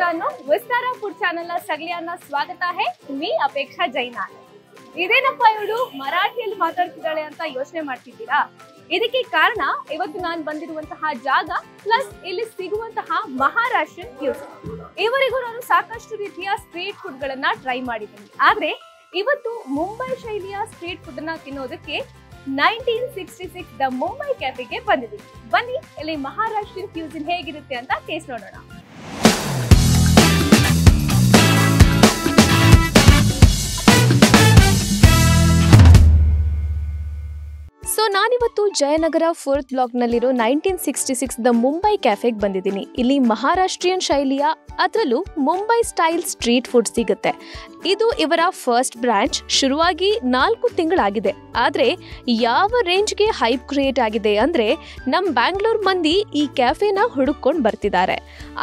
मित्रांनो, विस्तारा फूड चॅनलला सगळ्यांना स्वागत आहे. मी अपेक्षा जैन आहे. ಇದೇನಪ್ಪ ಇವಳು ಮರಾಠಿಯಲ್ಲಿ ಮಾತಾಡ್ತಿದ್ದಾಳೆ ಅಂತ ಯೋಚನೆ ಮಾಡ್ತಿದ್ದೀರಾ? ಇದಕ್ಕೆ ಕಾರಣ ಇವತ್ತು ನಾನು ಬಂದಿರುವಂತಹ ಜಾಗ ಪ್ಲಸ್ ಇಲ್ಲಿ ಸಿಗುವಂತಹ ಮಹಾರಾಷ್ಟ್ರನ್ ಕ್ಯೂಸಿನ್. ಇವರಿಗೂ ನಾನು ಸಾಕಷ್ಟು ರೀತಿಯ ಸ್ಟ್ರೀಟ್ ಫುಡ್ ಗಳನ್ನ ಟ್ರೈ ಮಾಡಿದ್ದೀನಿ. ಆದ್ರೆ ಇವತ್ತು ಮುಂಬೈ ಶೈಲಿಯ ಸ್ಟ್ರೀಟ್ ಫುಡ್ ಅನ್ನ ತಿನ್ನೋದಕ್ಕೆ 1966 ದ ಮುಂಬೈ ಕ್ಯಾಫೆಗೆ ಬಂದಿದ್ದೀನಿ. ಬನ್ನಿ ಇಲ್ಲಿ ಮಹಾರಾಷ್ಟ್ರನ್ ಕ್ಯೂಸಿನ್ ಹೇಗಿರುತ್ತೆ ಅಂತ ಟೇಸ್ಟ್ ನೋಡೋಣ. ಸೊ ನಾನಿವತ್ತು ಜಯನಗರ 4th ಬ್ಲಾಕ್ ನಲ್ಲಿರೋ 1966 ದ ಮುಂಬೈ ಕ್ಯಾಫೆಗೆ ಬಂದಿದ್ದೀನಿ. ಇಲ್ಲಿ ಮಹಾರಾಷ್ಟ್ರೀಯನ್ ಶೈಲಿಯ ಅದರಲ್ಲೂ ಮುಂಬೈ ಸ್ಟೈಲ್ ಸ್ಟ್ರೀಟ್ ಫುಡ್ ಸಿಗುತ್ತೆ. ಇದು ಇವರ ಫಸ್ಟ್ ಬ್ರಾಂಚ್. ಶುರುವಾಗಿ 4 ತಿಂಗಳಾಗಿದೆ. ಆದರೆ ಯಾವ ರೇಂಜ್ಗೆ ಹೈಪ್ ಕ್ರಿಯೇಟ್ ಆಗಿದೆ ಅಂದರೆ ನಮ್ಮ ಬ್ಯಾಂಗ್ಳೂರ್ ಮಂದಿ ಈ ಕ್ಯಾಫೆನ ಹುಡುಕೊಂಡು ಬರ್ತಿದ್ದಾರೆ.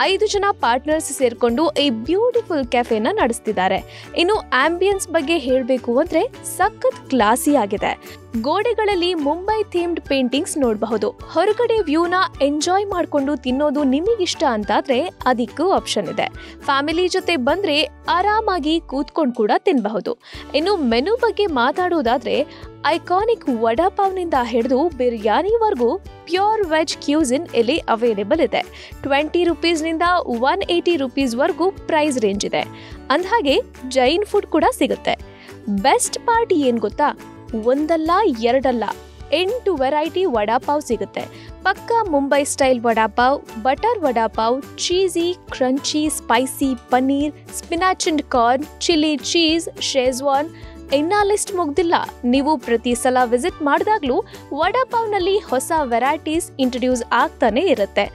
5 ಜನ ಪಾರ್ಟ್ನರ್ಸ್ ಸೇರಿಕೊಂಡು ಈ ಬ್ಯೂಟಿಫುಲ್ ಕ್ಯಾಫೆನ ನಡೆಸ್ತಿದ್ದಾರೆ. ಇನ್ನು ಆಂಬಿಯನ್ಸ್ ಬಗ್ಗೆ ಹೇಳಬೇಕು ಅಂದರೆ ಸಖತ್ ಕ್ಲಾಸಿ ಆಗಿದೆ. ಗೋಡೆಗಳಲ್ಲಿ ಮುಂಬೈ ಥೀಮ್ಡ್ ಪೇಂಟಿಂಗ್ಸ್ ನೋಡಬಹುದು. ಹೊರಗಡೆ ವ್ಯೂನ ಎಂಜಾಯ್ ಮಾಡಿಕೊಂಡು ತಿನ್ನೋದು ನಿಮಗಿಷ್ಟ ಅಂತಾದ್ರೆ ಅದಕ್ಕೂ ಆಪ್ಷನ್ ಇದೆ. ಫ್ಯಾಮಿಲಿ ಜೊತೆ ಬಂದ್ರೆ ಆರಾಮಾಗಿ ಕೂತ್ಕೊಂಡು ಕೂಡ ತಿನ್ನಬಹುದು. ಇನ್ನು ಮೆನು ಬಗ್ಗೆ ಮಾತಾಡೋದಾದ್ರೆ ಐಕಾನಿಕ್ ವಡಾಪಾವ್ನಿಂದ ಹಿಡಿದು ಬಿರಿಯಾನಿವರೆಗೂ ಪ್ಯೂರ್ ವೆಜ್ ಕ್ಯೂಸಿನ್ ಇಲ್ಲಿ ಅವೈಲೇಬಲ್ ಇದೆ. 20 ರೂಪೀಸ್ನಿಂದ 180 ರೂಪೀಸ್ವರೆಗೂ ಪ್ರೈಸ್ ರೇಂಜ್ ಇದೆ. ಅಂದಹಾಗೆ ಜೈನ್ ಫುಡ್ ಕೂಡ ಸಿಗುತ್ತೆ. ಬೆಸ್ಟ್ ಪಾರ್ಟ್ ಏನು ಗೊತ್ತಾ? ಒಂದಲ್ಲ ಎರಡಲ್ಲ 8 ವೆರೈಟಿ ವಡಾಪಾವ್ ಸಿಗುತ್ತೆ. ಪಕ್ಕಾ Mumbai style vada pav, butter vada pav, cheesy, crunchy, spicy, paneer, spinach and corn, chilli cheese, Schezwan. ಇನ್ನ ಲಿಸ್ಟ್ ಮುಗ್ದಿಲ್ಲ. ನೀವು ಪ್ರತಿ ಸಲ ವಿಸಿಟ್ ಮಾಡಿದಾಗ್ಲೂ ವಡಾಪಾವ್ನಲ್ಲಿ ಹೊಸ ವೆರೈಟೀಸ್ ಇಂಟ್ರೊಡ್ಯೂಸ್ ಆಗ್ತಾನೆ ಇರುತ್ತೆ.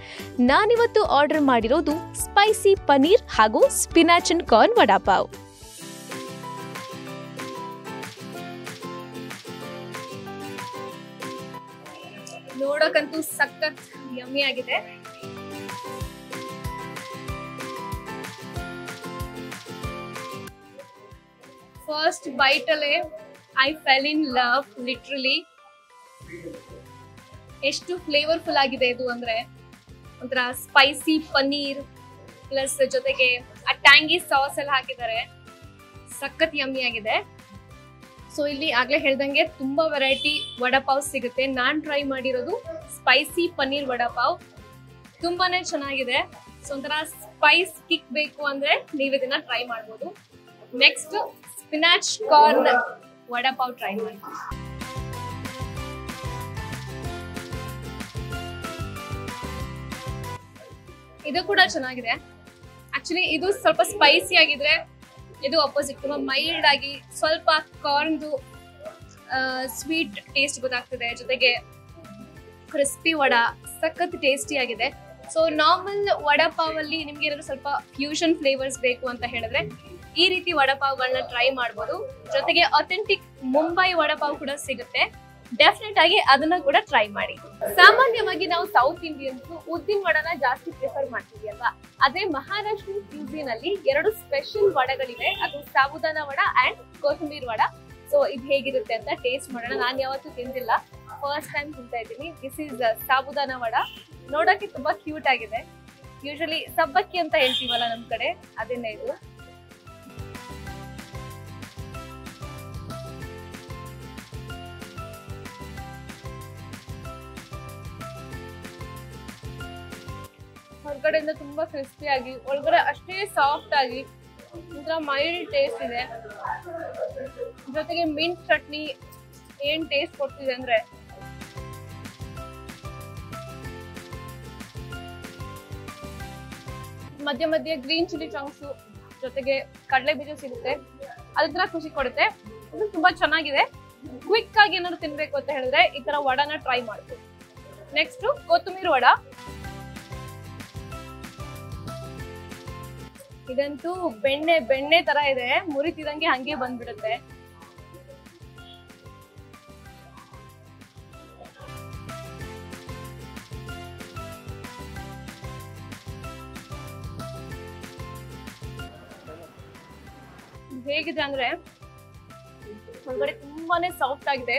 ನಾನಿವತ್ತು ಆರ್ಡರ್ ಮಾಡಿರೋದು ಸ್ಪೈಸಿ ಪನ್ನೀರ್ ಹಾಗೂ ಸ್ಪಿನಾಚ್ ಅಂಡ್ ಕಾರ್ನ್ ವಡಾಪಾವ್. ನೋಡಕ್ಕಂತೂ ಸಖತ್ ಯಮ್ಮಿ ಆಗಿದೆ. ಫಸ್ಟ್ ಬೈಟ್ ಅಲ್ಲೇ I fell in love literally. ಎಷ್ಟು ಫ್ಲೇವರ್ಫುಲ್ ಆಗಿದೆ ಇದು ಅಂದ್ರೆ, ಒಂಥರ ಸ್ಪೈಸಿ ಪನ್ನೀರ್ ಪ್ಲಸ್ ಜೊತೆಗೆ ಆ ಟ್ಯಾಂಗಿ ಸಾಸ್ ಎಲ್ಲ ಹಾಕಿದ್ದಾರೆ. ಸಖತ್ ಯಮ್ಮಿ ಆಗಿದೆ. ಸೊ ಇಲ್ಲಿ ಆಗ್ಲೇ ಹೇಳ್ದಂಗೆ ತುಂಬಾ ವೆರೈಟಿ ವಡಾಪಾವ್ ಸಿಗುತ್ತೆ. ನಾನ್ ಟ್ರೈ ಮಾಡಿರೋದು ಸ್ಪೈಸಿ ಪನ್ನೀರ್ ವಡಾಪಾವ್. ತುಂಬಾನೇ ಚೆನ್ನಾಗಿದೆ. ಸೊ ಒಂಥರ ಸ್ಪೈಸ್ ಕಿಕ್ ಬೇಕು ಅಂದ್ರೆ ನೀವು ಇದನ್ನ ಟ್ರೈ ಮಾಡ್ಬೋದು. Next spinach corn vada pav try ಮಾಡಿ. ಇದು ಕೂಡ ಚೆನ್ನಾಗಿದೆ. ಆಕ್ಚುಲಿ ಇದು ಸ್ವಲ್ಪ ಸ್ಪೈಸಿ ಆಗಿದ್ರೆ ಇದು ಅಪೋಸಿಟ್ ತುಂಬಾ ಮೈಲ್ಡ್ ಆಗಿ ಸ್ವಲ್ಪ ಕಾರ್ನ್ದು ಸ್ವೀಟ್ ಟೇಸ್ಟ್ ಗೊತ್ತಾಗ್ತದೆ. ಜೊತೆಗೆ ಕ್ರಿಸ್ಪಿ ವಡಾ ಸಖತ್ ಟೇಸ್ಟಿ ಆಗಿದೆ. ಸೊ ನಾರ್ಮಲ್ ವಡಾಪಾವ್ ಅಲ್ಲಿ ನಿಮ್ಗೆ ಏನಾದ್ರು ಸ್ವಲ್ಪ ಫ್ಯೂಷನ್ ಫ್ಲೇವರ್ಸ್ ಬೇಕು ಅಂತ ಹೇಳಿದ್ರೆ ಈ ರೀತಿ ವಡಾಪಾವ್ಗಳನ್ನ ಟ್ರೈ ಮಾಡ್ಬೋದು. ಜೊತೆಗೆ ಅಥೆಂಟಿಕ್ ಮುಂಬೈ ವಡಾಪಾವ್ ಕೂಡ ಸಿಗುತ್ತೆ. ಡೆಫಿನೆಟ್ ಆಗಿ ಅದನ್ನ ಕೂಡ ಟ್ರೈ ಮಾಡಿ. ಸಾಮಾನ್ಯವಾಗಿ ನಾವು ಸೌತ್ ಇಂಡಿಯನ್ಸ್ ಉದ್ದಿನ ವಡನ ಜಾಸ್ತಿ ಪ್ರಿಫರ್ ಮಾಡ್ತೀವಿ ಅಲ್ವಾ? ಅದೇ ಮಹಾರಾಷ್ಟ್ರೀಯನ್ ಕ್ಯೂಸಿನ್ ಅಲ್ಲಿ 2 ಸ್ಪೆಷಲ್ ವಡಗಳಿವೆ. ಅದು ಸಾಬುದಾನ ವಡ ಅಂಡ್ ಕೊತ್ತಂಬರಿ ವಡ. ಸೊ ಇದು ಹೇಗಿರುತ್ತೆ ಅಂತ ಟೇಸ್ಟ್ ಮಾಡೋಣ. ನಾನು ಯಾವತ್ತೂ ತಿಂದಿಲ್ಲ, ಫಸ್ಟ್ ಟೈಮ್ ತಿಂತಾ ಇದ್ದೀನಿ. ದಿಸ್ ಇಸ್ ಸಾಬುದಾನ ವಡ. ನೋಡಕ್ಕೆ ತುಂಬಾ ಕ್ಯೂಟ್ ಆಗಿದೆ. ಯೂಶಲಿ ಸಬ್ಬಕ್ಕಿ ಅಂತ ಹೇಳ್ತೀವಲ್ಲ ನಮ್ ಕಡೆ, ಅದನ್ನೇ ಇದು. ಹೊರಗಡೆಯಿಂದ ತುಂಬಾ ಕ್ರಿಸ್ಪಿ ಆಗಿ, ಒಳಗಡೆ ಅಷ್ಟೇ ಸಾಫ್ಟ್ ಆಗಿ, ಒಂಥರ ಮೈಲ್ಡ್ ಟೇಸ್ಟ್ ಇದೆ. ಜೊತೆಗೆ ಮಿಂಟ್ ಚಟ್ನಿ ಏನ್ ಟೇಸ್ಟ್ ಕೊಡ್ತಿದೆ ಅಂದ್ರೆ ಮಧ್ಯ ಮಧ್ಯೆ ಗ್ರೀನ್ ಚಿಲ್ಲಿ ಚಂಕ್ಸ್ ಜೊತೆಗೆ ಕಡಲೆ ಬೀಜ ಸಿಗುತ್ತೆ. ಅದನ್ನ ಖುಷಿ ಕೊಡುತ್ತೆ. ಇದು ತುಂಬಾ ಚೆನ್ನಾಗಿದೆ. ಕ್ವಿಕ್ ಆಗಿ ಏನಾದ್ರು ತಿನ್ಬೇಕು ಅಂತ ಹೇಳಿದ್ರೆ ಈ ತರ ವಡನ ಟ್ರೈ ಮಾಡ್ಬೋದು. ನೆಕ್ಸ್ಟ್ ಕೊತ್ತಂಬರಿ ವಡ. ಇದಂತೂ ಬೆಣ್ಣೆ ತರ ಇದೆ. ಮುರಿತಿದಂಗೆ ಹಂಗೆ ಬಂದ್ಬಿಡುತ್ತೆ. ಹೇಗಿದೆ ಅಂದ್ರೆ ಹೊರಗಡೆ ತುಂಬಾನೇ ಸಾಫ್ಟ್ ಆಗಿದೆ,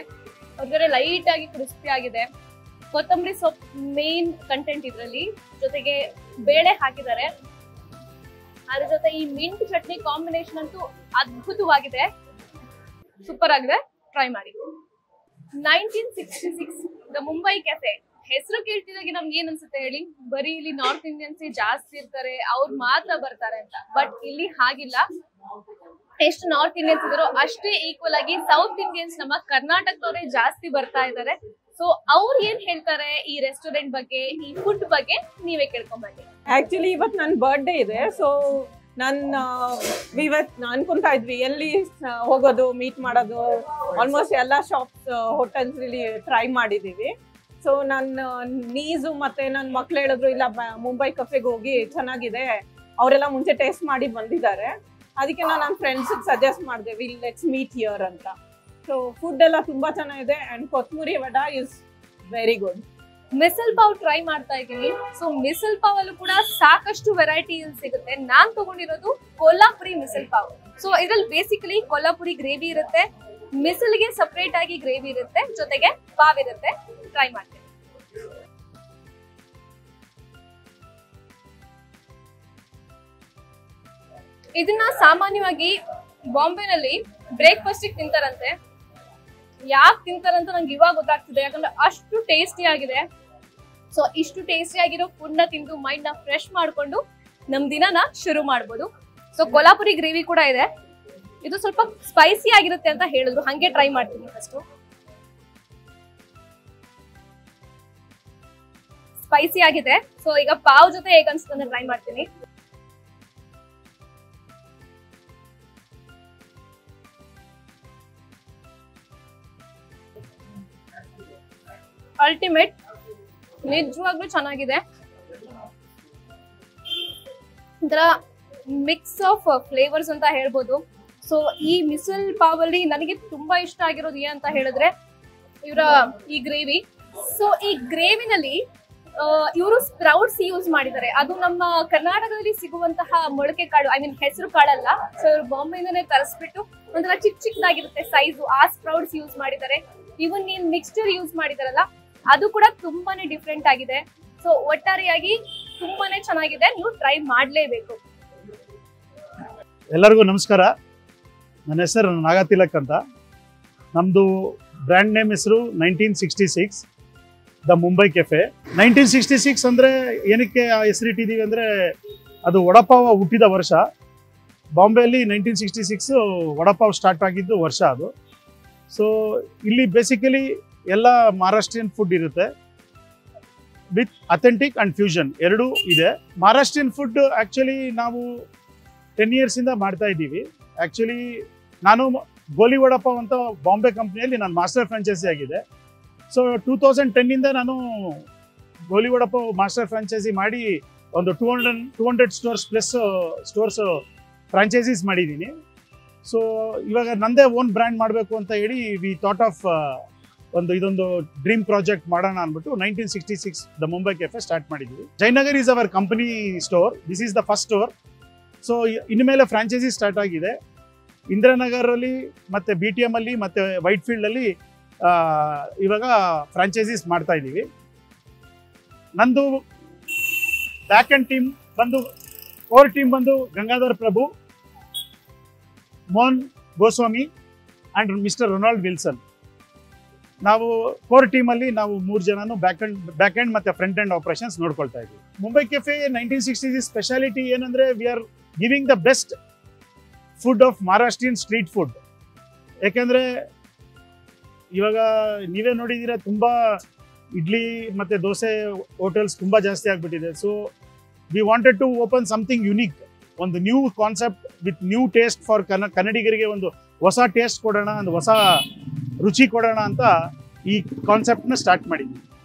ಹೊರಗಡೆ ಲೈಟ್ ಆಗಿ ಕ್ರಿಸ್ಪಿ ಆಗಿದೆ. ಕೊತ್ತಂಬರಿ ಸೊಪ್ಪು ಮೇನ್ ಕಂಟೆಂಟ್ ಇದರಲ್ಲಿ. ಜೊತೆಗೆ ಬೇಳೆ ಹಾಕಿದ್ದಾರೆ. ಅದ್ರ ಜೊತೆ ಈ ಮಿಂಟ್ ಚಟ್ನಿ ಕಾಂಬಿನೇಷನ್ ಅಂತೂ ಅದ್ಭುತವಾಗಿದೆ, ಸೂಪರ್ ಆಗಿದೆ, ಟ್ರೈ ಮಾಡಿ. 1966 ದ ಮುಂಬೈ ಕೆಫೆ ಹೆಸರು ಕೇಳ್ತಿದಾಗೆ ನಮ್ಗೆ ಏನ್ ಅನ್ಸುತ್ತೆ ಹೇಳಿ? ಬರೀ ಇಲ್ಲಿ ನಾರ್ತ್ ಇಂಡಿಯನ್ಸ್ ಜಾಸ್ತಿ ಇರ್ತಾರೆ, ಅವ್ರು ಮಾತ್ರ ಬರ್ತಾರೆ ಅಂತ. ಬಟ್ ಇಲ್ಲಿ ಹಾಗಿಲ್ಲ, ಎಷ್ಟು ನಾರ್ತ್ ಇಂಡಿಯನ್ಸ್ ಇದಾರೋ ಅಷ್ಟೇ ಈಕ್ವಲ್ ಆಗಿ ಸೌತ್ ಇಂಡಿಯನ್ಸ್ ನಮ್ಮ ಕರ್ನಾಟಕದವರೇ ಜಾಸ್ತಿ ಬರ್ತಾ ಇದ್ದಾರೆ. ಸೊ ಅವ್ರು ಏನ್ ಹೇಳ್ತಾರೆ ಈ ರೆಸ್ಟೋರೆಂಟ್ ಬಗ್ಗೆ, ಈ ಫುಡ್ ಬಗ್ಗೆ ನೀವೇ ಕೇಳ್ಕೊಂಬನ್ನಿ. ಆಕ್ಚುಲಿ ಇವತ್ತು ನನ್ನ ಬರ್ಡೇ ಇದೆ. ಸೊ ಇವತ್ತು ಅನ್ಕೊಂತಾ ಇದ್ವಿ ಎಲ್ಲಿ ಹೋಗೋದು, ಮೀಟ್ ಮಾಡೋದು. ಆಲ್ಮೋಸ್ಟ್ ಎಲ್ಲ ಶಾಪ್ಸ್, ಹೋಟೆಲ್ಸ್ ಇಲ್ಲಿ ಟ್ರೈ ಮಾಡಿದೀವಿ. ಸೊ ನನ್ನ ನೀಸು ಮತ್ತೆ ನನ್ನ ಮಕ್ಳು ಹೇಳಿದ್ರು ಇಲ್ಲ ಮುಂಬೈ ಕೆಫೆಗೆ ಹೋಗಿ ಚೆನ್ನಾಗಿದೆ, ಅವರೆಲ್ಲ ಮುಂಚೆ ಟೇಸ್ಟ್ ಮಾಡಿ ಬಂದಿದ್ದಾರೆ, ಅದಕ್ಕೆ ನಾನು ನನ್ನ ಫ್ರೆಂಡ್ಸಿಗೆ ಸಜೆಸ್ಟ್ ಮಾಡಿದೆ ವಿಲ್ ಲೆಟ್ಸ್ ಮೀಟ್ ಹಿಯರ್ ಅಂತ. ಸೊ ಫುಡ್ ಎಲ್ಲ ತುಂಬಾ ಚೆನ್ನಾಗಿದೆ ಅಂಡ್ ಕೊತ್ತಂಬರಿ vada is very good. Missile pav try ಮಾಡ್ತಾ ಇದ್ದೀನಿ. ಸೊ ಮಿಸಲ್ ಪಾವ್ ಅಲ್ಲೂ ಕೂಡ ಸಾಕಷ್ಟು ವೆರೈಟಿ ಸಿಗುತ್ತೆ. ನಾನ್ ತಗೊಂಡಿರೋದು ಕೊಲ್ಲಾಪುರಿ ಮಿಸಲ್ ಪಾವ್. ಸೊ ಇದ್ರಲ್ಲಿ ಬೇಸಿಕಲಿ ಕೊಲ್ಲಾಪುರಿ ಗ್ರೇವಿ ಇರುತ್ತೆ, ಮಿಸಲ್ಗೆ ಸಪರೇಟ್ ಆಗಿ ಗ್ರೇವಿ ಇರುತ್ತೆ, ಜೊತೆಗೆ ಪಾವ್ ಇರುತ್ತೆ. ಟ್ರೈ ಮಾಡ್ತೀನಿ. ಇದನ್ನ ಸಾಮಾನ್ಯವಾಗಿ ಬಾಂಬೆನಲ್ಲಿ ಬ್ರೇಕ್ಫಾಸ್ಟ್ ತಿಂತಾರಂತೆ. ಯಾಕೆ ತಿಂತಾರಂತ ನಂಗೆ ಇವಾಗ ಗೊತ್ತಾಗ್ತಿದೆ, ಯಾಕಂದ್ರೆ ಅಷ್ಟು ಟೇಸ್ಟಿ ಆಗಿದೆ. ಸೊ ಇಷ್ಟು ಟೇಸ್ಟಿ ಆಗಿರೋ ಫುಡ್ ನ ತಿಂದು ಮೈಂಡ್ ನ ಫ್ರೆಶ್ ಮಾಡ್ಕೊಂಡು ನಮ್ ದಿನನ ಶುರು ಮಾಡ್ಬೋದು. ಸೊ ಕೊಲ್ಲಾಪುರಿ ಗ್ರೇವಿ ಕೂಡ ಇದೆ, ಇದು ಸ್ವಲ್ಪ ಸ್ಪೈಸಿ ಆಗಿರುತ್ತೆ ಅಂತ ಹೇಳಿದ್ರು, ಹಂಗೆ ಟ್ರೈ ಮಾಡ್ತೀನಿ. ಫಸ್ಟ್ ಸ್ಪೈಸಿ ಆಗಿದೆ. ಸೊ ಈಗ ಪಾವ್ ಜೊತೆ ಹೇಗೆ ಅನ್ಸುತ್ತೆ ಟ್ರೈ ಮಾಡ್ತೀನಿ. ಅಲ್ಟಿಮೇಟ್, ನಿಜವಾಗ್ಲೂ ಚೆನ್ನಾಗಿದೆ. ಒಂಥರ ಮಿಕ್ಸ್ ಆಫ್ ಫ್ಲೇವರ್ಸ್ ಅಂತ ಹೇಳ್ಬೋದು. ಸೊ ಈ ಮಿಸಲ್ ಪಾವ್ ಅಲ್ಲಿ ನನಗೆ ತುಂಬಾ ಇಷ್ಟ ಆಗಿರೋದು ಏನಂತ ಹೇಳಿದ್ರೆ ಇವರ ಈ ಗ್ರೇವಿ. ಸೊ ಈ ಗ್ರೇವಿನಲ್ಲಿ ಇವರು ಸ್ಪ್ರೌಟ್ಸ್ ಯೂಸ್ ಮಾಡಿದ್ದಾರೆ. ಅದು ನಮ್ಮ ಕರ್ನಾಟಕದಲ್ಲಿ ಸಿಗುವಂತಹ ಮೊಳಕೆ ಕಾಳು, ಐ ಮೀನ್ ಹೆಸರು ಕಾಳಲ್ಲ. ಸೊ ಇವರು ಬಾಂಬೆಯಿಂದನೇ ತರಿಸ್ಬಿಟ್ಟು ಒಂಥರ ಚಿಕ್ಕದಾಗಿರುತ್ತೆ ಸೈಜು, ಆ ಸ್ಪ್ರೌಟ್ಸ್ ಯೂಸ್ ಮಾಡಿದ್ದಾರೆ. ಇವನ್ ಏನ್ ಮಿಕ್ಸ್ಚರ್ ಯೂಸ್ ಮಾಡಿದಾರಲ್ಲ ಅದು ಕೂಡ ತುಂಬಾನೇ ಡಿಫ್ರೆಂಟ್ ಆಗಿದೆ. ಸೊ ಒಟ್ಟಾರೆಯಾಗಿ ತುಂಬಾನೇ ಚೆನ್ನಾಗಿದೆ, ನೀವು ಟ್ರೈ ಮಾಡಲೇಬೇಕು. ಎಲ್ಲರಿಗೂ ನಮಸ್ಕಾರ. ನನ್ನ ಹೆಸರು ನಾಗತಿಲಕ್ ಅಂತ. ನಮ್ಮದು ಬ್ರ್ಯಾಂಡ್ ನೇಮ್ ಹೆಸರು 1966 ದ ಮುಂಬೈ ಕೆಫೆ. 1966 ಅಂದರೆ ಏನಕ್ಕೆ ಆ ಹೆಸರಿಟ್ಟಿದ್ದೀವಿ ಅಂದರೆ ಅದು ವಡಪಾವ್ ಹುಟ್ಟಿದ ವರ್ಷ. ಬಾಂಬೆಯಲ್ಲಿ 1966 ವಡಪಾವ್ ಸ್ಟಾರ್ಟ್ ಆಗಿದ್ದು ವರ್ಷ ಅದು. ಸೊ ಇಲ್ಲಿ ಬೇಸಿಕಲಿ ಎಲ್ಲ ಮಹಾರಾಷ್ಟ್ರೀಯನ್ ಫುಡ್ ಇರುತ್ತೆ, ವಿತ್ ಅಥೆಂಟಿಕ್ ಆ್ಯಂಡ್ ಫ್ಯೂಷನ್ ಎರಡೂ ಇದೆ. ಮಹಾರಾಷ್ಟ್ರೀಯನ್ ಫುಡ್ ಆ್ಯಕ್ಚುಲಿ ನಾವು 10 ಇಯರ್ಸಿಂದ ಮಾಡ್ತಾ ಇದ್ದೀವಿ. ಆ್ಯಕ್ಚುಲಿ ನಾನು ಗೋಲಿ ವಡಪಾವ್ ಅಂತ ಬಾಂಬೆ ಕಂಪ್ನಿಯಲ್ಲಿ ನಾನು ಮಾಸ್ಟರ್ ಫ್ರಾಂಚೈಸಿ ಆಗಿದೆ. ಸೊ 2010ಇಂದ ನಾನು ಗೋಲಿ ವಡಪಾವ್ ಮಾಸ್ಟರ್ ಫ್ರಾಂಚೈಸಿ ಮಾಡಿ ಒಂದು 200 ಸ್ಟೋರ್ಸ್ ಪ್ಲಸ್ ಸ್ಟೋರ್ಸ್ ಫ್ರಾಂಚೈಸೀಸ್ ಮಾಡಿದ್ದೀನಿ. ಸೊ ಇವಾಗ ನಂದೇ ಓನ್ ಬ್ರ್ಯಾಂಡ್ ಮಾಡಬೇಕು ಅಂತ ಹೇಳಿ ವಿ ಥಾಟ್ ಆಫ್ ಇದೊಂದು ಡ್ರೀಮ್ ಪ್ರಾಜೆಕ್ಟ್ ಮಾಡೋಣ ಅಂದ್ಬಿಟ್ಟು 1966 ದ ಮುಂಬೈ ಕೆಫೆ ಸ್ಟಾರ್ಟ್ ಮಾಡಿದ್ವಿ. Jayanagar is our company store. This is the first store. So ಇನ್ಮೇಲೆ ಫ್ರಾಂಚೈಸಿ ಸ್ಟಾರ್ಟ್ ಆಗಿದೆ. ಇಂದಿರಾನಗರಲ್ಲಿ ಮತ್ತು BTM ಅಲ್ಲಿ ಮತ್ತು ವೈಟ್ ಫೀಲ್ಡಲ್ಲಿ ಇವಾಗ ಫ್ರಾಂಚೈಸೀಸ್ ಮಾಡ್ತಾ ಇದ್ದೀವಿ. ನಂದು ಬ್ಯಾಕ್ ಅಂಡ್ ಟೀಮ್ ಬಂದು ಕೋರ್ ಟೀಮ್ ಬಂದು Gangadhar Prabhu, Mohan Goswami and mister Ronald Wilson. ನಾವು ಕೋರ್ ಟೀಮಲ್ಲಿ ನಾವು 3 ಜನನು ಬ್ಯಾಕ್ ಎಂಡ್ ಮತ್ತು ಫ್ರಂಟ್ ಎಂಡ್ ಆಪರೇಷನ್ಸ್ ನೋಡ್ಕೊಳ್ತಾ ಇದ್ದೀವಿ. ಮುಂಬೈ ಕೆಫೆ 1960 ಸ್ಪೆಷಾಲಿಟಿ ಏನಂದರೆ we are giving the best food of Maharashtrian street food. ಯಾಕೆಂದರೆ ಇವಾಗ ನೀವೇ ನೋಡಿದ್ದೀರ, ತುಂಬ ಇಡ್ಲಿ ಮತ್ತು ದೋಸೆ ಹೋಟೆಲ್ಸ್ ತುಂಬ ಜಾಸ್ತಿ ಆಗಿಬಿಟ್ಟಿದೆ. So we wanted to open something unique, ಒಂದು new concept with new taste for ಕನ್ನಡಿಗರಿಗೆ. ಒಂದು ಹೊಸ ಟೇಸ್ಟ್ ಕೊಡೋಣ, ಒಂದು ಹೊಸ ರುಚಿ ಕೊಡೋಣ ಅಂತ ಈ ಕಾನ್ಸೆಪ್ಟ್ನ ಸ್ಟಾರ್ಟ್ ಮಾಡಿದ್ವಿ.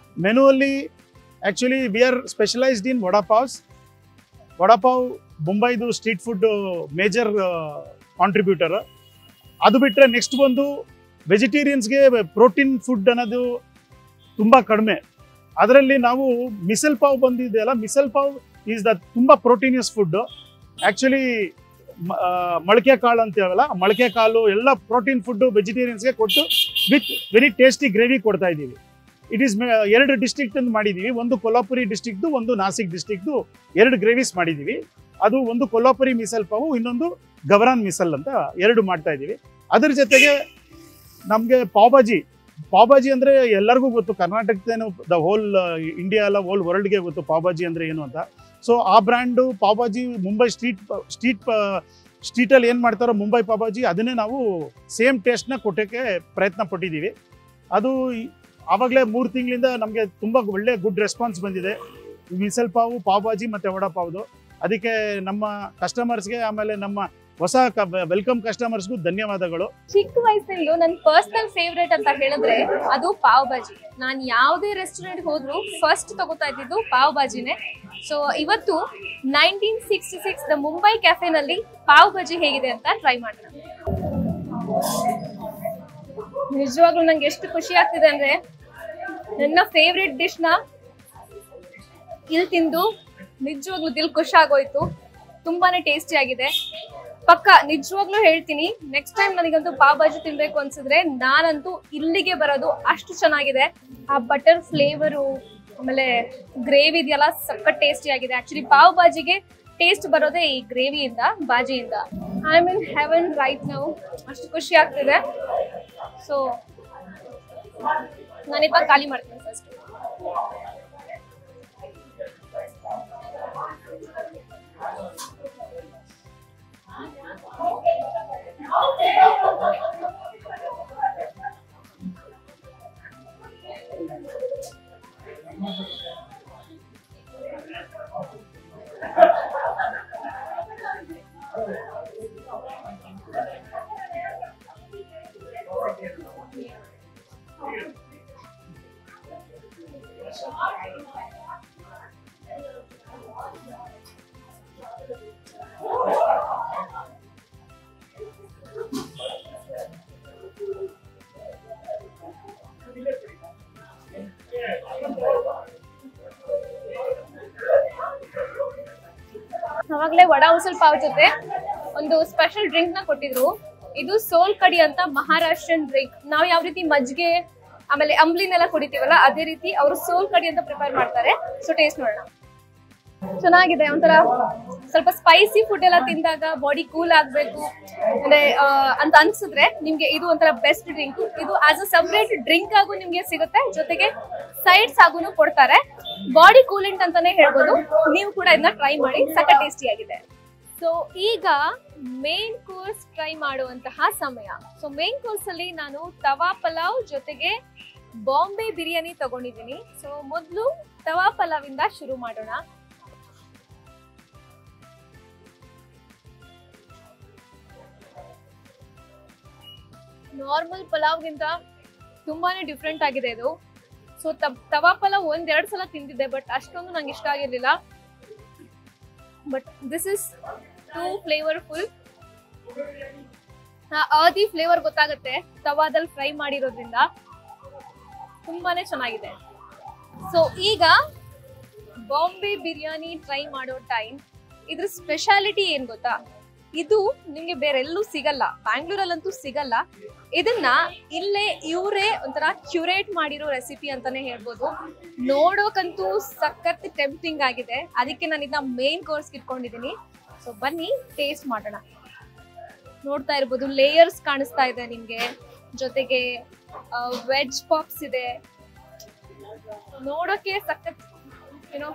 ಮೆನುವಲ್ಲಿ actually we are specialised in vada pavs. Vada pav ಮುಂಬೈದು ಸ್ಟ್ರೀಟ್ ಫುಡ್ ಮೇಜರ್ ಕಾಂಟ್ರಿಬ್ಯೂಟರ್. ಅದು ಬಿಟ್ಟರೆ ನೆಕ್ಸ್ಟ್ ಬಂದು ವೆಜಿಟೇರಿಯನ್ಸ್ಗೆ ಪ್ರೋಟೀನ್ ಫುಡ್ ಅನ್ನೋದು ತುಂಬ ಕಡಿಮೆ. ಅದರಲ್ಲಿ ನಾವು ಮಿಸಲ್ ಪಾವ್ ಬಂದಿದೆಯಲ್ಲ, ಮಿಸಲ್ ಪಾವ್ ಈಸ್ ದ ತುಂಬ ಪ್ರೋಟೀನಿಯಸ್ ಫುಡ್ಡು. ಆ್ಯಕ್ಚುಲಿ ಮೊಳಕೆ ಕಾಳು ಅಂತೀವಲ್ಲ, ಮೊಳಕೆ ಕಾಳು ಎಲ್ಲ ಪ್ರೋಟೀನ್ ಫುಡ್ಡು ವೆಜಿಟೇರಿಯನ್ಸ್ಗೆ ಕೊಟ್ಟು ವಿತ್ ವೆರಿ ಟೇಸ್ಟಿ ಗ್ರೇವಿ ಕೊಡ್ತಾ ಇದ್ದೀವಿ. ಇಟ್ ಈಸ್ 2 ಡಿಸ್ಟ್ರಿಕ್ಟ್ ಮಾಡಿದ್ದೀವಿ. ಒಂದು ಕೊಲ್ಲಾಪುರಿ ಡಿಸ್ಟ್ರಿಕ್ಟು, ಒಂದು ನಾಸಿಕ್ ಡಿಸ್ಟ್ರಿಕ್ಟು. 2 ಗ್ರೇವೀಸ್ ಮಾಡಿದ್ದೀವಿ. ಅದು ಒಂದು ಕೊಲ್ಲಾಪುರಿ ಮಿಸಲ್ ಪಾವು, ಇನ್ನೊಂದು ಗವರಾನ್ ಮಿಸಲ್ ಅಂತ ಎರಡು ಮಾಡ್ತಾ ಇದ್ದೀವಿ. ಅದ್ರ ಜೊತೆಗೆ ನಮಗೆ ಪಾವ್ಭಾಜಿ ಅಂದರೆ ಎಲ್ಲರಿಗೂ ಗೊತ್ತು, ಕರ್ನಾಟಕದೇನು ದ ಹೋಲ್ ಇಂಡಿಯಾ ಅಲ್ಲ ಹೋಲ್ ವರ್ಲ್ಡ್ಗೆ ಗೊತ್ತು ಪಾವ್ಭಾಜಿ ಅಂದರೆ ಏನು ಅಂತ. ಸೊ ಆ ಬ್ರ್ಯಾಂಡು ಪಾವ್ಭಾಜಿ ಮುಂಬೈ ಸ್ಟ್ರೀಟಲ್ಲಿ ಏನು ಮಾಡ್ತಾರೋ ಮುಂಬೈ ಪಾವ್ಭಾಜಿ, ಅದನ್ನೇ ನಾವು ಸೇಮ್ ಟೇಸ್ಟ್ನ ಕೊಟ್ಟೋಕ್ಕೆ ಪ್ರಯತ್ನ ಪಟ್ಟಿದ್ದೀವಿ. ಅದು ಆವಾಗಲೇ 3 ತಿಂಗಳಿಂದ ನಮಗೆ ತುಂಬ ಒಳ್ಳೆ ಗುಡ್ ರೆಸ್ಪಾನ್ಸ್ ಬಂದಿದೆ, ಮಿಸಲ್ ಪಾವ್ಭಾಜಿ ಮತ್ತು ವಡಾ ಪಾವ್ದು. ಅದಕ್ಕೆ ನಮ್ಮ ಕಸ್ಟಮರ್ಸ್ಗೆ ಆಮೇಲೆ ನಮ್ಮ ಹೊಸ ವೆಲ್ಕಮ್ ಕಸ್ಟಮರ್ಸ್ಗೂ ಧನ್ಯವಾದಗಳು. ಚಿಕ್ಕ ವಯಸ್ಸಿಂದ ನನ್ನ ಪರ್ಸನಲ್ ಫೇವ್ರೇಟ್ ಅಂತ ಹೇಳಿದ್ರೆ ಅದು ಪಾವ್ ಭಾಜಿ. ನಾನು ಯಾವುದೇ ರೆಸ್ಟೋರೆಂಟ್ ಹೋದ್ರು ಫಸ್ಟ್ ತಗೋತಾ ಇದ್ದಿದ್ದು ಪಾವ್ ಭಾಜಿನೇ. ಸೊ ಇವತ್ತು 1966 ದ ಮುಂಬೈ ಕೆಫೆನಲ್ಲಿ ಪಾವ್ ಭಾಜಿ ಹೇಗಿದೆ ಅಂತ ಟ್ರೈ ಮಾಡೋಣ. ನಿಜವಾಗ್ಲೂ ನಂಗೆ ಎಷ್ಟು ಖುಷಿ ಆಗ್ತಿದೆ ಅಂದ್ರೆ ನನ್ನ ಫೇವ್ರೇಟ್ ಡಿಶ್ನ ಇಲ್ಲಿ ತಿಂದು ನಿಜವಾಗ್ಲೂ ದಿಲ್ ಖುಷಿ ಆಗೋಯ್ತು. ತುಂಬಾನೇ ಟೇಸ್ಟಿ ಆಗಿದೆ. ಪಕ್ಕ ನಿಜವಾಗ್ಲೂ ಹೇಳ್ತೀನಿ, ನೆಕ್ಸ್ಟ್ ಟೈಮ್ ನನಗಂತೂ ಪಾವ್ ಭಾಜಿ ತಿನ್ಬೇಕು ಅನ್ಸಿದ್ರೆ ನಾನಂತೂ ಇಲ್ಲಿಗೆ ಬರೋದು, ಅಷ್ಟು ಚೆನ್ನಾಗಿದೆ. ಆ ಬಟರ್ ಫ್ಲೇವರು ಆಮೇಲೆ ಗ್ರೇವಿ ಇದೆಯಲ್ಲ ಸಖತ್ ಟೇಸ್ಟಿ ಆಗಿದೆ. ಆಕ್ಚುಲಿ ಪಾವ್ ಭಾಜಿಗೆ ಟೇಸ್ಟ್ ಬರೋದೇ ಈ ಗ್ರೇವಿಯಿಂದ, ಬಾಜಿಯಿಂದ. I am in heaven right now. ಅಷ್ಟು ಖುಷಿ ಆಗ್ತಿದೆ. ಸೊ ನಾನಿವಾಗ ಖಾಲಿ ಮಾಡ್ತೀನಿ ಫಸ್ಟ್. ಅವಾಗಲೇ ವಡಾ ಉಸಲ್ ಪಾವ್ ಜೊತೆ ಒಂದು ಸ್ಪೆಷಲ್ ಡ್ರಿಂಕ್ ನ ಕೊಟ್ಟಿದ್ರು. ಇದು ಸೋಲ್ ಕಡಿ ಅಂತ ಮಹಾರಾಷ್ಟ್ರನ್ ಡ್ರಿಂಕ್. ನಾವು ಯಾವ ರೀತಿ ಮಜ್ಜಿಗೆ ಆಮೇಲೆ ಅಂಬ್ಲಿನೆಲ್ಲ ಕುಡಿತೀವಲ್ಲ ಅದೇ ರೀತಿ ಅವರು ಸೋಲ್ ಕಡಿ ಅಂತ ಪ್ರಿಪೇರ್ ಮಾಡ್ತಾರೆ. ಸೊ ಟೇಸ್ಟ್ ನೋಡೋಣ. ಚೆನ್ನಾಗಿದೆ. ಒಂಥರ ಸ್ವಲ್ಪ ಸ್ಪೈಸಿ ಫುಡ್ ಎಲ್ಲ ತಿಂದಾಗ ಬಾಡಿ ಕೂಲ್ ಆಗ್ಬೇಕು ಅಂದ್ರೆ ಅಂತ ಅನ್ಸಿದ್ರೆ ನಿಮ್ಗೆ ಇದು ಒಂಥರ ಬೆಸ್ಟ್ ಡ್ರಿಂಕ್. ಇದು ಆಸ್ ಅ ಸಪರೇಟ್ ಡ್ರಿಂಕ್ ಆಗು ನಿಮ್ಗೆ ಸಿಗುತ್ತೆ, ಜೊತೆಗೆ ಸೈಡ್ಸ್ ಆಗುನು ಕೊಡ್ತಾರೆ. ಬಾಡಿ ಕೂಲಿಂಗ್ ಅಂತಾನೆ ಹೇಳ್ಬೋದು. ನೀವು ಕೂಡ ಇದನ್ನ ಟ್ರೈ ಮಾಡಿ, ಸಖತ್ ಟೇಸ್ಟಿ ಆಗಿದೆ. ಸೊ ಈಗ ಮೇನ್ ಕೋರ್ಸ್ ಟ್ರೈ ಮಾಡುವಂತಹ ಸಮಯ. ಸೊ ಮೇನ್ ಕೋರ್ಸ್ ಅಲ್ಲಿ ನಾನು ತವಾ ಪಲಾವ್ ಜೊತೆಗೆ ಬಾಂಬೆ ಬಿರಿಯಾನಿ ತಗೊಂಡಿದ್ದೀನಿ. ಸೊ ಮೊದಲು ತವಾ ಪಲಾವ್ ಇಂದ ಶುರು ಮಾಡೋಣ. ನಾರ್ಮಲ್ ಪಲಾವ್ಗಿಂತ ತುಂಬಾನೇ ಡಿಫ್ರೆಂಟ್ ಆಗಿದೆ ಇದು. ಸೊ ತವಾ ಪಲಾವ್ 1-2 ಸಲ ತಿಂದಿದ್ದೆ, ಬಟ್ ಅಷ್ಟೊಂದು ನಂಗೆ ಇಷ್ಟ ಆಗಿರ್ಲಿಲ್ಲ. But this is too flavourful. ಆದಿ ಫ್ಲೇವರ್ ಗೊತ್ತಾಗುತ್ತೆ ತವಾದಲ್ಲಿ ಫ್ರೈ ಮಾಡಿರೋದ್ರಿಂದ. ತುಂಬಾನೇ ಚೆನ್ನಾಗಿದೆ. ಸೊ ಈಗ ಬಾಂಬೆ ಬಿರಿಯಾನಿ ಟ್ರೈ ಮಾಡೋ ಟೈಮ್. ಇದ್ರ ಸ್ಪೆಷಾಲಿಟಿ ಏನ್ ಗೊತ್ತಾ, ಇದು ನಿಮ್ಗೆ ಬೇರೆಲ್ಲೂ ಸಿಗಲ್ಲ, ಬ್ಯಾಂಗ್ಳೂರಲ್ಲಂತೂ ಸಿಗಲ್ಲ. ಇದನ್ನ ಇಲ್ಲೇ ಇವರೇ ಒಂಥರ ಕ್ಯೂರೇಟ್ ಮಾಡಿರೋ ರೆಸಿಪಿ ಅಂತಾನೆ ಹೇಳ್ಬೋದು. ನೋಡೋಕಂತೂ ಸಖತ್ ಟೆಂಪ್ಟಿಂಗ್ ಆಗಿದೆ. ಅದಕ್ಕೆ ನಾನು ಇದನ್ನ ಮೇನ್ ಕೋರ್ಸ್ ಇಟ್ಕೊಂಡಿದ್ದೀನಿ. ಸೊ ಬನ್ನಿ ಟೇಸ್ಟ್ ಮಾಡೋಣ. ನೋಡ್ತಾ ಇರ್ಬೋದು ಲೇಯರ್ಸ್ ಕಾಣಿಸ್ತಾ ಇದೆ ನಿಮ್ಗೆ, ಜೊತೆಗೆ ವೆಜ್ ಪಾಪ್ಸ್ ಇದೆ. ನೋಡೋಕೆ ಸಖತ್ ಏನೋ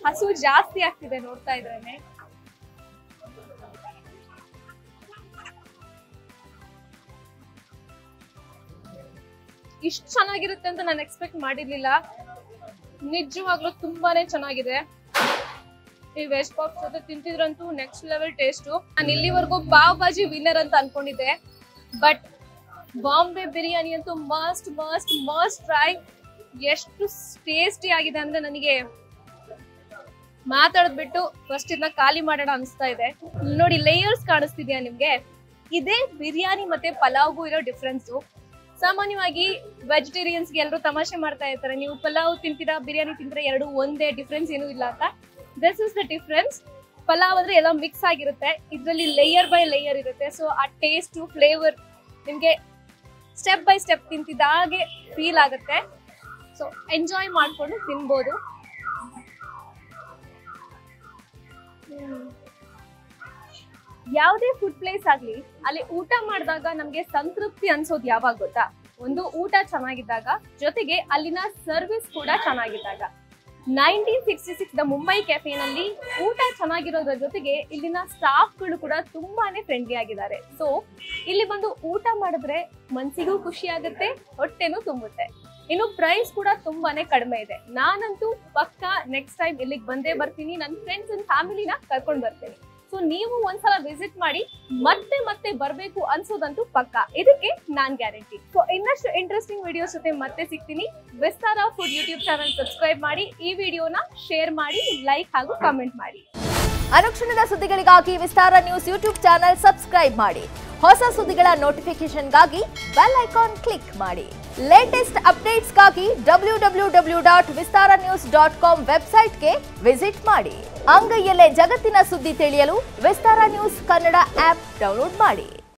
ಹಸು ಜಾಸ್ತಿ ಆಗ್ತಿದೆ ನೋಡ್ತಾ ಇದ್ರೇನೆ. ಇಷ್ಟು ಚೆನ್ನಾಗಿರುತ್ತೆ ಅಂತ ನಾನು ಎಕ್ಸ್ಪೆಕ್ಟ್ ಮಾಡಿರ್ಲಿಲ್ಲ. ನಿಜವಾಗ್ಲೂ ತುಂಬಾನೇ ಚೆನ್ನಾಗಿದೆ. ಈ ವೆಜ್ ಪಾಪ್ ಜೊತೆ ತಿಂತಿದ್ರಂತೂ ನೆಕ್ಸ್ಟ್ ಲೆವೆಲ್ ಟೇಸ್ಟು. ನಾನು ಇಲ್ಲಿವರೆಗೂ ಪಾವ್ ಭಾಜಿ ವಿನ್ನರ್ ಅಂತ ಅನ್ಕೊಂಡಿದ್ದೆ, ಬಟ್ ಬಾಂಬೆ ಬಿರಿಯಾನಿ ಅಂತೂ ಮಸ್ಟ್ ಮಸ್ಟ್ ಮಸ್ಟ್ ಟ್ರೈ. ಎಷ್ಟು ಟೇಸ್ಟಿ ಆಗಿದೆ ಅಂದ್ರೆ ನನಗೆ ಮಾತಾಡ್ಬಿಟ್ಟು ಫಸ್ಟ್ ಇದನ್ನ ಖಾಲಿ ಮಾಡೋಣ ಅನಿಸ್ತಾ ಇದೆ. ನೋಡಿ ಲೇಯರ್ಸ್ ಕಾಣಿಸ್ತಿದ್ಯಾ ನಿಮ್ಗೆ? ಇದೇ ಬಿರಿಯಾನಿ ಮತ್ತೆ ಪಲಾವ್ಗೂ ಇರೋ ಡಿಫ್ರೆನ್ಸು. ಸಾಮಾನ್ಯವಾಗಿ ವೆಜಿಟೇರಿಯನ್ಸ್ಗೆ ಎಲ್ಲರೂ ತಮಾಷೆ ಮಾಡ್ತಾ ಇರ್ತಾರೆ, ನೀವು ಪಲಾವ್ ತಿಂತೀರಾ ಬಿರಿಯಾನಿ ತಿಂತೀರಾ ಎರಡು ಒಂದೇ, ಡಿಫ್ರೆನ್ಸ್ ಏನೂ ಇಲ್ಲ ಅಂತ. This is the difference. Pulao ಅಂದ್ರೆ ಎಲ್ಲ ಮಿಕ್ಸ್ ಆಗಿರುತ್ತೆ, ಇದರಲ್ಲಿ ಲೇಯರ್ ಬೈ ಲೇಯರ್ ಇರುತ್ತೆ. ಸೊ ಆ ಟೇಸ್ಟು ಫ್ಲೇವರ್ ನಿಮಗೆ ಸ್ಟೆಪ್ ಬೈ ಸ್ಟೆಪ್ ತಿಂತಿದ್ದಾಗೆ ಫೀಲ್ ಆಗುತ್ತೆ. ಸೊ ಎಂಜಾಯ್ ಮಾಡ್ಕೊಂಡು ತಿನ್ಬೋದು. ಯಾವುದೇ ಫುಡ್ ಪ್ಲೇಸ್ ಆಗ್ಲಿ ಅಲ್ಲಿ ಊಟ ಮಾಡಿದಾಗ ನಮ್ಗೆ ಸಂತೃಪ್ತಿ ಅನ್ಸೋದು ಯಾವಾಗ ಗೊತ್ತಾ? ಒಂದು ಊಟ ಚೆನ್ನಾಗಿದ್ದಾಗ, ಜೊತೆಗೆ ಅಲ್ಲಿನ ಸರ್ವಿಸ್ ಕೂಡ ಚೆನ್ನಾಗಿದ್ದಾಗ. 1966 ದ ಮುಂಬೈ ಕೆಫೆನಲ್ಲಿ ಊಟ ಚೆನ್ನಾಗಿರೋದ್ರ ಜೊತೆಗೆ ಇಲ್ಲಿನ ಸ್ಟಾಫ್ಗಳು ಕೂಡ ತುಂಬಾನೇ ಫ್ರೆಂಡ್ಲಿ ಆಗಿದ್ದಾರೆ. ಸೊ ಇಲ್ಲಿ ಬಂದು ಊಟ ಮಾಡಿದ್ರೆ ಮನ್ಸಿಗೂ ಖುಷಿ ಆಗುತ್ತೆ, ಹೊಟ್ಟೆನೂ ತುಂಬುತ್ತೆ. ಇನ್ನು ಪ್ರೈಸ್ ಕೂಡ ತುಂಬಾನೇ ಕಡಿಮೆ ಇದೆ. ನಾನಂತೂ ಪಕ್ಕಾ ನೆಕ್ಸ್ಟ್ ಟೈಮ್ ಇಲ್ಲಿಗೆ ಬಂದೇ ಬರ್ತೀನಿ, ನನ್ನ ಫ್ರೆಂಡ್ಸ್ ಅಂಡ್ ಫ್ಯಾಮಿಲಿನ ಕರ್ಕೊಂಡು ಬರ್ತೀನಿ. ಸೊ ನೀವು ಒಂದ್ಸಲ ವಿಸಿಟ್ ಮಾಡಿ ಮತ್ತೆ ಮತ್ತೆ ಬರ್ಬೇಕು ಅನ್ಸೋದಂತೂ ಪಕ್ಕಾ, ಇದಕ್ಕೆ ನಾನ್ ಗ್ಯಾರಂಟಿ. ಸೊ ಇನ್ನಷ್ಟು ಇಂಟ್ರೆಸ್ಟಿಂಗ್ ವಿಡಿಯೋಸ್ ಜೊತೆ ಮತ್ತೆ ಸಿಗ್ತೀನಿ. ವಿಸ್ತಾರ ಫುಡ್ ಯೂಟ್ಯೂಬ್ ಚಾನಲ್ ಸಬ್ಸ್ಕ್ರೈಬ್ ಮಾಡಿ, ಈ ವಿಡಿಯೋನ ಶೇರ್ ಮಾಡಿ, ಲೈಕ್ ಹಾಗೂ ಕಾಮೆಂಟ್ ಮಾಡಿ. ಅನುಕ್ಷಣದ ಸುದ್ದಿಗಳಿಗಾಗಿ ವಿಸ್ತಾರ ನ್ಯೂಸ್ ಯೂಟ್ಯೂಬ್ ಚಾನಲ್ ಸಬ್ಸ್ಕ್ರೈಬ್ ಮಾಡಿ. ಹೊಸ ಸುದ್ದಿಗಳ ನೋಟಿಫಿಕೇಶನ್ಗಾಗಿ ಬೆಲ್ ಐಕಾನ್ ಕ್ಲಿಕ್ ಮಾಡಿ. ಲೇಟೆಸ್ಟ್ ಅಪ್ಡೇಟ್ಸ್ಗಾಗಿ www.vistaranews.com ವೆಬ್ಸೈಟ್ಗೆ ವಿಸಿಟ್ ಮಾಡಿ. ಅಂಗೈಯಲ್ಲೇ ಜಗತ್ತಿನ ಸುದ್ದಿ ತಿಳಿಯಲು ವಿಸ್ತಾರ ನ್ಯೂಸ್ ಕನ್ನಡ ಆಪ್ ಡೌನ್ಲೋಡ್ ಮಾಡಿ.